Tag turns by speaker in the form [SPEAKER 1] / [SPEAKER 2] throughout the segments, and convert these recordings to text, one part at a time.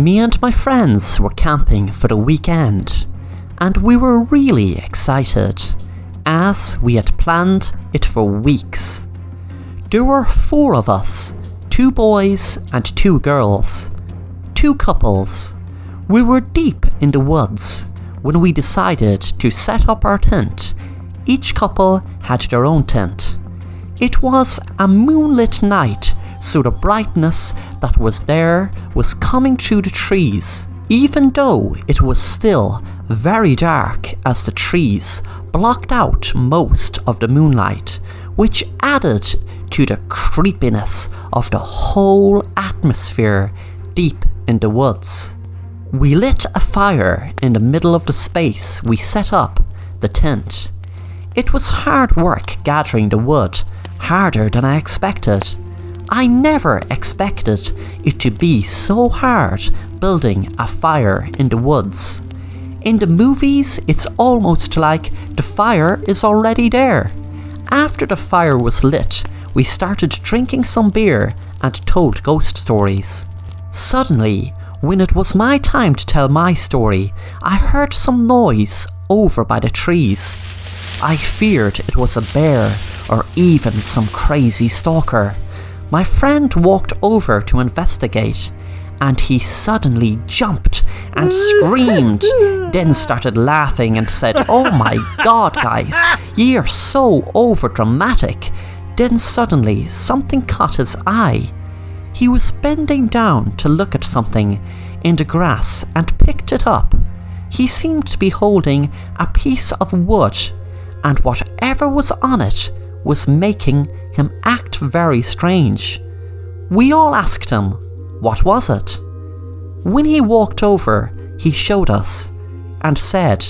[SPEAKER 1] Me and my friends were camping for the weekend, and we were really excited, as we had planned it for weeks. There were 4 of us, 2 boys and 2 girls, 2 couples. We were deep in the woods when we decided to set up our tent. Each couple had their own tent. It was a moonlit night, so the brightness that was there was coming through the trees, even though it was still very dark, as the trees blocked out most of the moonlight, which added to the creepiness of the whole atmosphere deep in the woods. We lit a fire in the middle of the space we set up the tent. It was hard work gathering the wood, harder than I expected. I never expected it to be so hard building a fire in the woods. In the movies, it's almost like the fire is already there. After the fire was lit, we started drinking some beer and told ghost stories. Suddenly, when it was my time to tell my story, I heard some noise over by the trees. I feared it was a bear or even some crazy stalker. My friend walked over to investigate, and he suddenly jumped and screamed, then started laughing and said, "Oh my god, guys, ye are so over-dramatic." Then suddenly something caught his eye. He was bending down to look at something in the grass and picked it up. He seemed to be holding a piece of wood, and whatever was on it was making him act very strange. We all asked him, what was it? When he walked over, he showed us and said,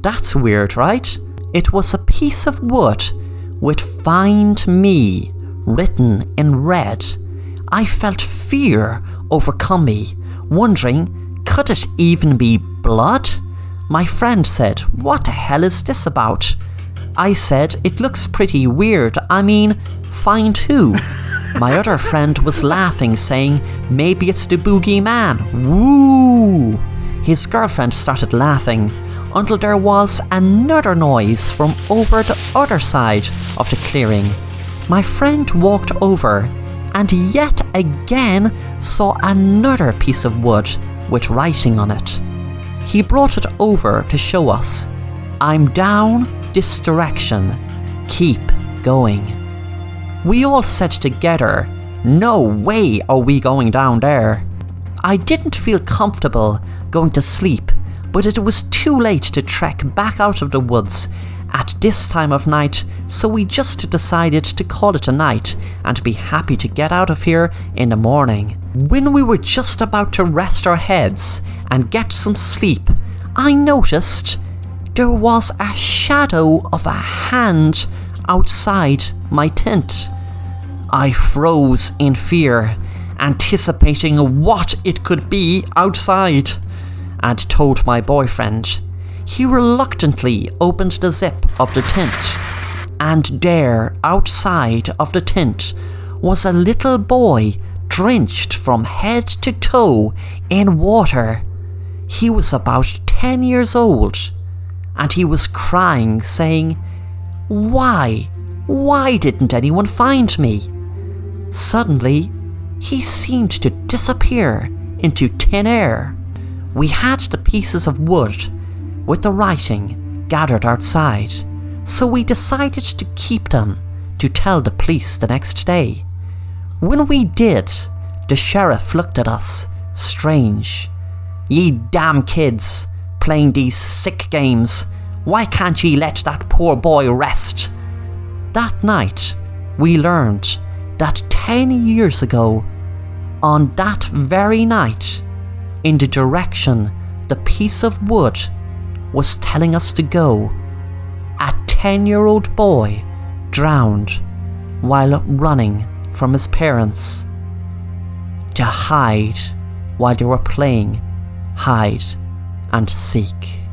[SPEAKER 1] "That's weird, right?" It was a piece of wood with "Find Me" written in red. I felt fear overcome me, wondering, could it even be blood? My friend said, "What the hell is this about?" I said, "It looks pretty weird. I mean, find who?" My other friend was laughing, saying, "Maybe it's the boogeyman. Woo!" His girlfriend started laughing, until there was another noise from over the other side of the clearing. My friend walked over and yet again saw another piece of wood with writing on it. He brought it over to show us. "I'm down this direction. Keep going." We all said together, "No way are we going down there." I didn't feel comfortable going to sleep, but it was too late to trek back out of the woods at this time of night, so we just decided to call it a night and be happy to get out of here in the morning. When we were just about to rest our heads and get some sleep, I noticed there was a shadow of a hand outside my tent. I froze in fear, anticipating what it could be outside, and told my boyfriend. He reluctantly opened the zip of the tent, and there, outside of the tent, was a little boy drenched from head to toe in water. He was about 10 years old, and he was crying, saying, Why didn't anyone find me?" Suddenly, he seemed to disappear into thin air. We had the pieces of wood with the writing gathered outside, so we decided to keep them to tell the police the next day. When we did, the sheriff looked at us, strange. "Ye damn kids, playing these sick games. Why can't ye let that poor boy rest?" That night, we learned that 10 years ago, on that very night, in the direction the piece of wood was telling us to go, a 10-year-old boy drowned while running from his parents to hide while they were playing hide and seek.